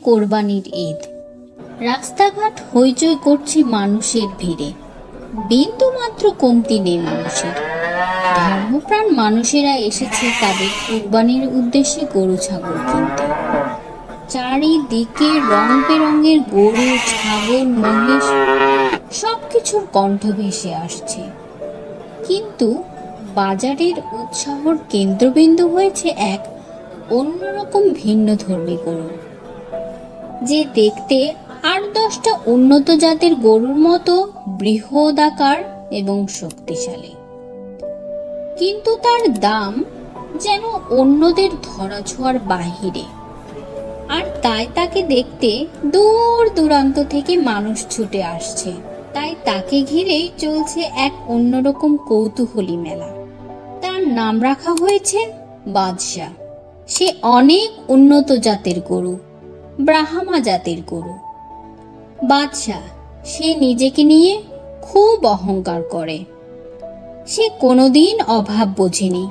কোরবানির ঈদ। রাস্তাঘাট হইচই করছে মানুষের ভিড়ে, বিন্দু মাত্র কমতি নেই মানুষের। ধর্মপ্রাণ মানুষেরা এসেছে তাদের কোরবানির উদ্দেশ্যে গরু ছাগল কিনতে। চারিদিকে রং বেরঙের গরু, ছাগল, মহিষ সবকিছুর কণ্ঠ ভেসে আসছে। কিন্তু বাজারের উৎসাহর কেন্দ্রবিন্দু হয়েছে এক অন্যরকম ভিন্নধর্মী গরু, যে দেখতে ৮-১০টা উন্নত জাতের গরুর মতো বৃহদাকার এবং শক্তিশালী, কিন্তু তার দাম যেন অন্যদের ধরাছোঁয়ার বাহিরে। আর তাই তাকে দেখতে দূর দূরান্ত থেকে মানুষ ছুটে আসছে। তাই তাকে ঘিরেই চলছে এক অন্যরকম কৌতূহলী মেলা। তার নাম রাখা হয়েছে বাদশাহ। সে অনেক উন্নত জাতের গরু, ব্রাহ্মা জাতের গরু। বাদশাহ সে নিজেকে নিয়ে খুব অহংকার করে। সে কোনোদিন অভাব বোঝেনি।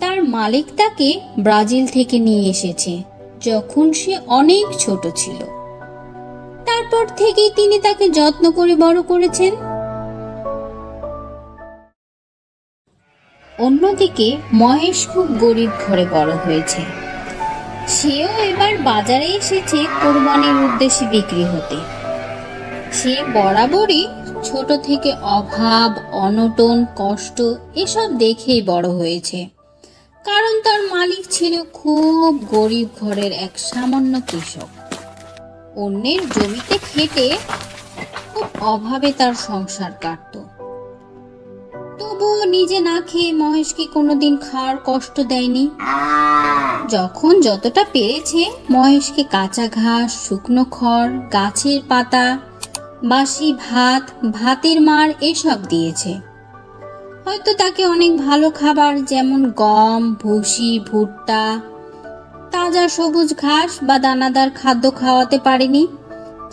তার মালিক তাকে ব্রাজিল থেকে নিয়ে এসেছে যখন সে অনেক ছোট ছিল। তারপর থেকেই তিনি তাকে যত্ন করে বড় করেছেন। অন্যদিকে মহেশ খুব গরিব ঘরে বড় হয়েছে। সেও এবার বাজারে এসেছে কোরবানির উদ্দেশ্যে বিক্রি হতে। সে বরাবরই ছোট থেকে অভাব, অনটন, কষ্ট এসব দেখেই বড় হয়েছে। কারণ তার মালিক ছিল খুব গরিব ঘরের এক সামান্য কৃষক। অন্যের জমিতে খেটে খুব অভাবে তার সংসার কাটতো। তবুও নিজে না খেয়ে মহেশকে কোনোদিন খাওয়ার কষ্ট দেয়নি। যখন যতটা পেরেছে মহেশকে কাঁচা ঘাস, শুকনো খড়, গাছের পাতা, বাসি ভাত, ভাতের মাড় এসব দিয়েছে। হয়তো তাকে অনেক ভালো খাবার যেমন গম, ভুসি, ভুট্টা, তাজা সবুজ ঘাস বা দানাদার খাদ্য খাওয়াতে পারেনি,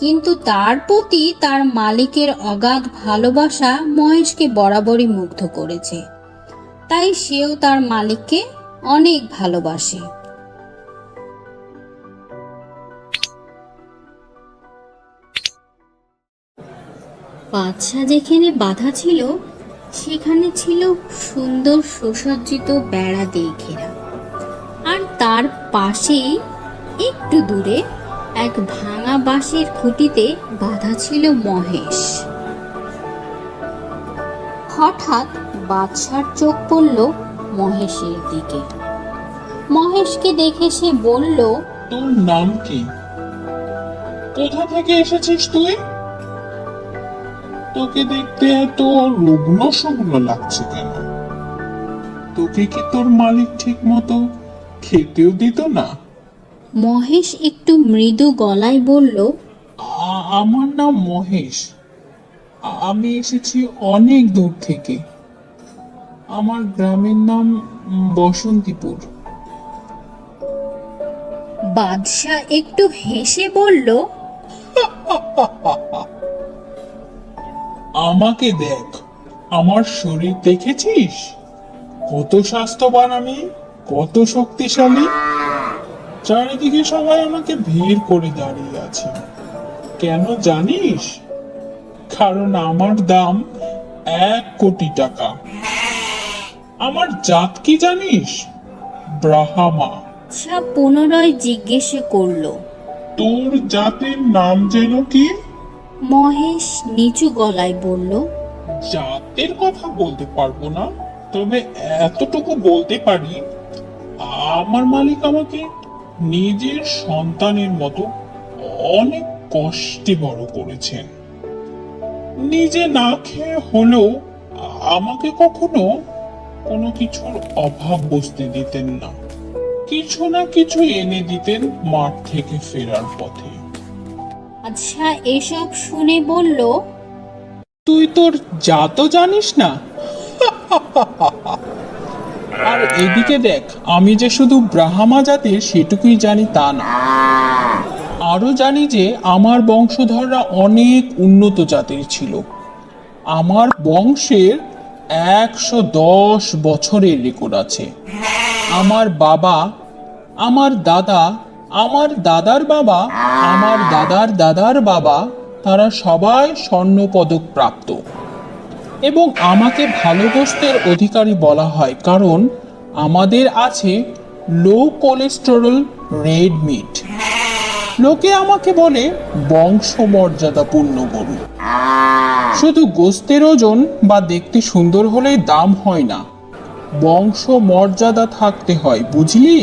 কিন্তু তার প্রতি তার মালিকের অগাধ ভালোবাসা মহেশকে বরাবরই মুগ্ধ করেছে। তাই সেও তার মালিককে অনেক ভালোবাসে। বাদশা যেখানে বাঁধা ছিল সেখানে ছিল সুন্দর সুসজ্জিত বেড়া দিয়ে ঘেরা, আর তার পাশেই একটু দূরে এক ভাঙা বাঁশের খুঁটিতে বাঁধা ছিল মহেশ। হঠাৎ বাদশার চোখ পড়ল মহেশের দিকে। মহেশকে দেখে সে বলল, তোর নাম কি? কোথা থেকে এসেছিস তুই? তোকে দেখতে এত রুগ্ন শুকনো লাগছে কেন? তোকে কি তোর মালিক ঠিক মতো খেতেও দিত না? মহেশ একটু মৃদু গলায় বলল, আমার নাম মহেশ। আমি এসেছি অনেক দূর থেকে। আমার গ্রামের নাম বসন্তীপুর। বাদশা একটু হেসে বলল, আমাকে দেখ, আমার শরীর দেখেছিস? কত স্বাস্থ্যবান আমি, কত শক্তিশালী। চারিদিকে সবাই আমাকে ভিড় করে দাঁড়িয়ে আছে। কেন জানিস? কারণ আমার দাম ১ কোটি টাকা। আমার জাত কি জানিস? ব্রাহ্মা। বাদশা পুনরায় জিজ্ঞেস করল, তোর জাতের নাম যেন কি? মহেশ নিচু গলায় বলল, জাতের কথা বলতে পারবো না, তবে এতটুকু বলতে পারি, আমার মালিক আমাকে নিজের সন্তানের মতো অনেক কষ্টে বড় করেছেন। নিজে না খেয়ে হলেও আমাকে কখনো কোনো কিছুর অভাব বুঝতে দিতেন না। কিছু না কিছু এনে দিতেন মাঠ থেকে ফেরার পথে। বাদশা এসব শুনে বলল, তুই তোর জাতও জানিস না? আর এদিকে দেখ, আমি যে শুধু ব্রাহ্মা জাতের সেটুকুই জানি তা না, আরো জানি যে আমার বংশধররা অনেক উন্নত জাতের ছিল। আমার বংশের ১১০ বছরের রেকর্ড আছে। আমার বাবা, আমার দাদা আমার দাদার বাবা, আমার দাদার দাদার বাবা, তারা সবাই স্বর্ণপদক প্রাপ্ত। এবং আমাকে ভালো গোস্তের অধিকারী বলা হয় কারণ আমাদের আছে লো কোলেস্টেরল রেড মিট। লোকে আমাকে বলে বংশমর্যাদাপূর্ণ গরু। শুধু গোস্তের ওজন বা দেখতে সুন্দর হলেই দাম হয় না, বংশ মর্যাদা থাকতে হয়, বুঝলি?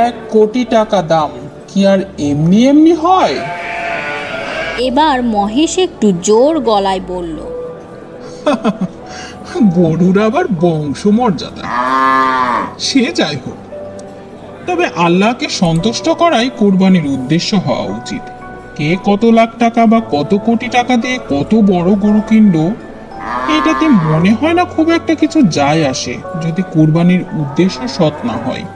1 কোটি টাকা দাম কি আর এমনি এমনি হয়? এবার মহেশ একটু জোর গলায় বলল, গরুর আবার বংশমর্যাদা, সে যাই হোক, তবে আল্লাহকে সন্তুষ্ট করাই কুরবানির উদ্দেশ্য হওয়া উচিত। কে কত লাখ টাকা বা কত কোটি টাকা দিয়ে কত বড় গরু কিনলো, এটাতে মনে হয় না খুব একটা কিছু যায় আসে যদি কুরবানির উদ্দেশ্য সৎ না হয়।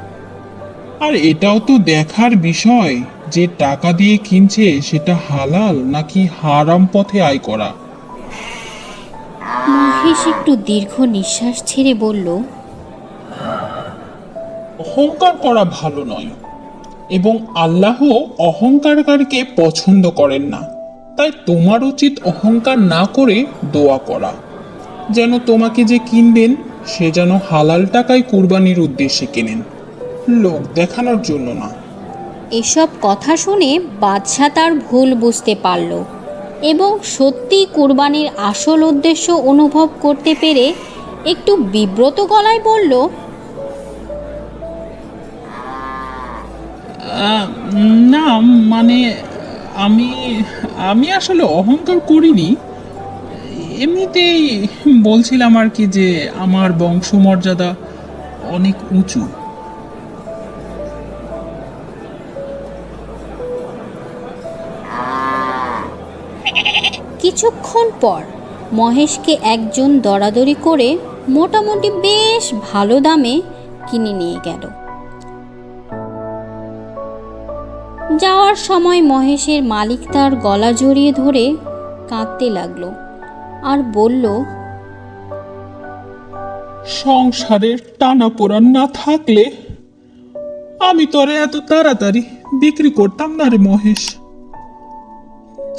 আর এটাও তো দেখার বিষয় যে টাকা দিয়ে কিনছে সেটা হালাল নাকি হারাম পথে আয় করা। মহেশ একটু দীর্ঘ নিঃশ্বাস ছেড়ে বলল, অহংকার করা ভালো নয় এবং আল্লাহ অহংকারকারীকে পছন্দ করেন না। তাই তোমার উচিত অহংকার না করে দোয়া করা, যেন তোমাকে যে কিনবেন সে যেন হালাল টাকায় কুরবানির উদ্দেশ্যে কেনেন, লোক দেখানোর জন্য না। এসব কথা শুনে বাদশাহ তার ভুল বুঝতে পারল এবং সত্যি কুরবানির আসল উদ্দেশ্য অনুভব করতে পেরে একটু বিব্রত গলায় বলল, না মানে আমি আমি আসলে অহংকার করিনি, এমনিতেই বলছিলাম আর কি যে আমার বংশমর্যাদা অনেক উঁচু। কিছুক্ষণ পর মহেশকে একজন দরাদরি করে মোটামুটি বেশ ভালো দামে কিনে নিয়ে গেল। যাওয়ার সময় মহেশের মালিক তার গলা জড়িয়ে ধরে কাঁদতে লাগলো আর বলল, সংসারের টানাপোড়েন না থাকলে আমি তোরে এত তাড়াতাড়ি বিক্রি করতাম না রে মহেশ।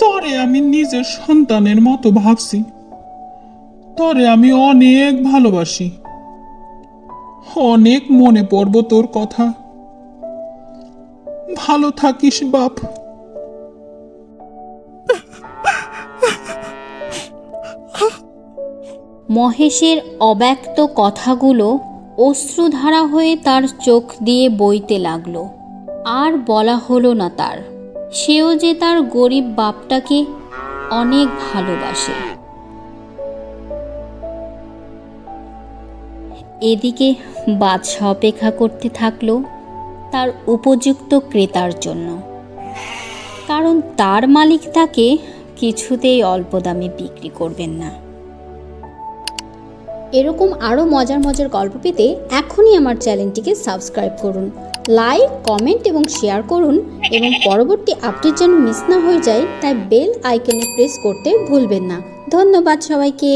তোরে আমি নিজের সন্তানের মতো ভাবছি, তোরে আমি অনেক ভালোবাসি, অনেক মনে পড়ব তোর কথা। ভালো থাকিস বাপ। মহেশের অব্যক্ত কথাগুলো অশ্রুধারা হয়ে তার চোখ দিয়ে বইতে লাগলো। আর বলা হলো না তার, সেও যে তার গরিব বাপটাকে অনেক ভালোবাসে। এদিকে বাদশা অপেক্ষা করতে থাকলো তার উপযুক্ত ক্রেতার জন্য, কারণ তার মালিক তাকে কিছুতেই অল্প দামে বিক্রি করবেন না। এরকম আরও মজার মজার গল্প পেতে এখনই আমার চ্যানেলটিকে সাবস্ক্রাইব করুন, লাইক, কমেন্ট এবং শেয়ার করুন এবং পরবর্তী আপডেট যেন মিস না হয়ে যায় তাই বেল আইকনে প্রেস করতে ভুলবেন না। ধন্যবাদ সবাইকে।